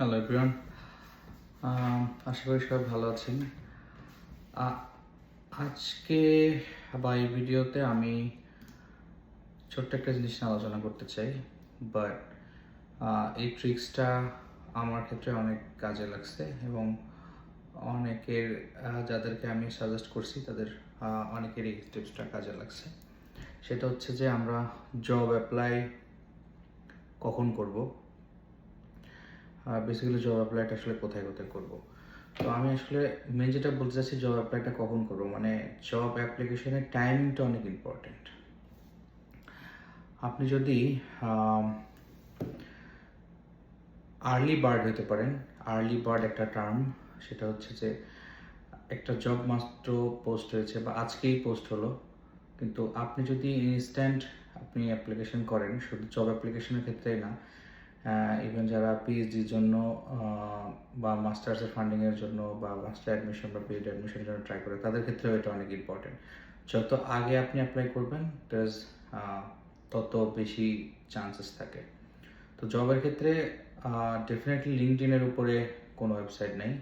Hello everyone, আশা করি সবাই ভালো আছেন। আজকে বা এই ভিডিওতে আমি ছোট্ট একটা জিনিস নিয়ে আলোচনা করতে চাই, বাট এই ট্রিক্সটা আমার ক্ষেত্রে অনেক কাজে লাগছে এবং অনেকের যাদেরকে আমি সাজেস্ট করছি তাদের অনেকের এই টিপসটা কাজে লাগছে। সেটা হচ্ছে যে আমরা জব অ্যাপ্লাই কখন করব, বেসিক্যালি জব অ্যাপ্লাইটা আসলে কোথায় কোথায় করব। তো আমি আসলে মেন যেটা বলতে চাচ্ছি, জব অ্যাপ্লাইটা কখন করবো, মানে জব অ্যাপ্লিকেশনের টাইমিংটা অনেক ইম্পর্টেন্ট। আপনি যদি আর্লি বার্ড হতে পারেন। আর্লি বার্ড একটা টার্ম, সেটা হচ্ছে যে একটা জব মাত্র পোস্ট হয়েছে বা আজকেই পোস্ট হলো, কিন্তু আপনি যদি ইনস্ট্যান্ট আপনি অ্যাপ্লিকেশন করেন, শুধু জব অ্যাপ্লিকেশনের ক্ষেত্রেই না, ইভেন যারা পিএইচডির জন্য বা মাস্টার্সের ফান্ডিংয়ের জন্য বা মাস্টার অ্যাডমিশন বা পিএইচডি অ্যাডমিশনের জন্য ট্রাই করে, তাদের ক্ষেত্রেও এটা অনেক ইম্পর্টেন্ট। যত আগে আপনি অ্যাপ্লাই করবেন তত বেশি চান্সেস থাকে। তো জবের ক্ষেত্রে ডেফিনেটলি লিঙ্কডইনের উপরে কোনো ওয়েবসাইট নেই,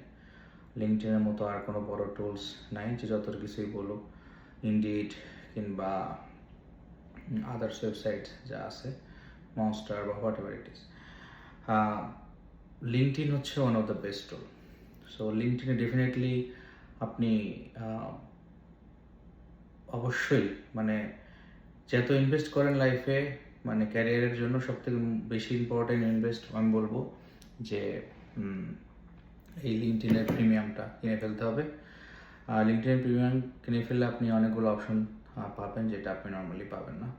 লিঙ্কডইনের মতো আর কোনো বড় টুলস নাই যে যত কিছুই বলো, ইনডিড কিংবা আদার্স ওয়েবসাইট যা আছে, মনস্টার বা whatever it is, LinkedIn হচ্ছে one of the best tool. So লিঙ্কডইনে ডেফিনেটলি আপনি অবশ্যই, মানে যত ইনভেস্ট করেন লাইফে, মানে ক্যারিয়ারের জন্য সবথেকে বেশি ইম্পর্টেন্ট ইনভেস্ট আমি বলবো যে এই লিঙ্কডইনের প্রিমিয়ামটা কিনে ফেলতে হবে। লিঙ্কডইনের প্রিমিয়াম কিনে ফেললে আপনি অনেকগুলো অপশন পাবেন যেটা আপনি নর্মালি পাবেন না।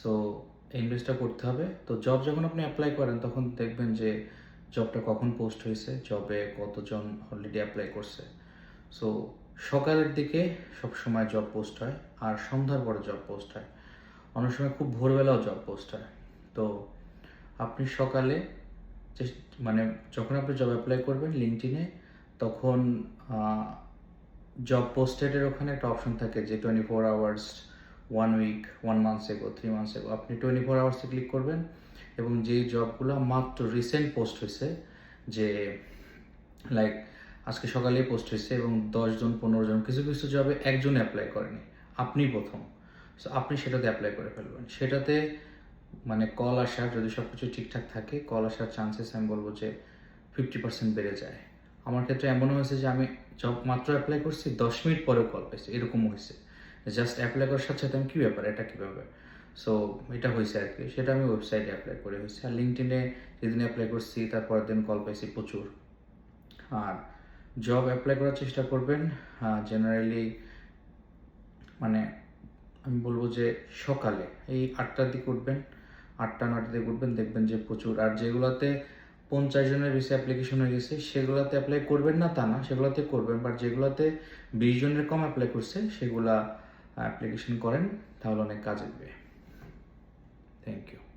সো ইনভেস্টটা করতে হবে। তো জব যখন আপনি অ্যাপ্লাই করেন তখন দেখবেন যে জবটা কখন পোস্ট হয়েছে, জবে কতজন অলরেডি অ্যাপ্লাই করছে। সো সকালের দিকে সবসময় জব পোস্ট হয় আর সন্ধ্যার পরে জব পোস্ট হয়, অনেক সময় খুব ভোরবেলাও জব পোস্ট হয়। তো আপনি সকালে মানে যখন আপনি জব অ্যাপ্লাই করবেন লিঙ্কডইনে, তখন জব পোস্টেডের ওখানে একটা অপশন থাকে যে 24 আওয়ার্স, 1 উইক, 1 মান্থস এগো, 3 মান্থস এগো। আপনি 24 আওয়ার্সে ক্লিক করবেন এবং যেই জবগুলো মাত্র রিসেন্ট পোস্ট হয়েছে, যে লাইক আজকে সকালেই পোস্ট হয়েছে এবং 10 জন 15 জন, কিছু কিছু জবে একজন অ্যাপ্লাই করেনি, আপনি প্রথম। সো আপনি সেটাতে অ্যাপ্লাই করে ফেলবেন। সেটাতে মানে কল আসার, যদি সব কিছু ঠিকঠাক থাকে, কল আসার চান্সেস আমি বলবো যে 50% বেড়ে যায়। আমার ক্ষেত্রে এমনও হয়েছে যে আমি জব মাত্র অ্যাপ্লাই করছি, 10 মিনিট পরেও কল পেয়েছি, এরকমও হয়েছে। জাস্ট অ্যাপ্লাই করার সাথে সাথে আমি কী ব্যাপার, এটা কীভাবে। সো এটা হয়েছে আর কি, সেটা আমি ওয়েবসাইটে অ্যাপ্লাই করে হয়েছে। আর লিঙ্কডইনে যেদিন অ্যাপ্লাই করছি তারপরের দিন কল পেয়েছি প্রচুর। আর জব অ্যাপ্লাই করার চেষ্টা করবেন জেনারেলি, মানে আমি বলবো যে সকালে এই 8টার দিকে উঠবেন, 8টা 9টার দিকে উঠবেন, দেখবেন যে প্রচুর। আর যেগুলোতে 50 জনের বেশি অ্যাপ্লিকেশন হয়ে গেছে সেগুলোতে অ্যাপ্লাই করবেন না তা না, সেগুলোতে করবেন, বাট যেগুলোতে 20 জনের কম অ্যাপ্লাই করছে সেগুলা অ্যাপ্লিকেশন করেন, তাহলে অনেক কাজে দেবে। Thank you.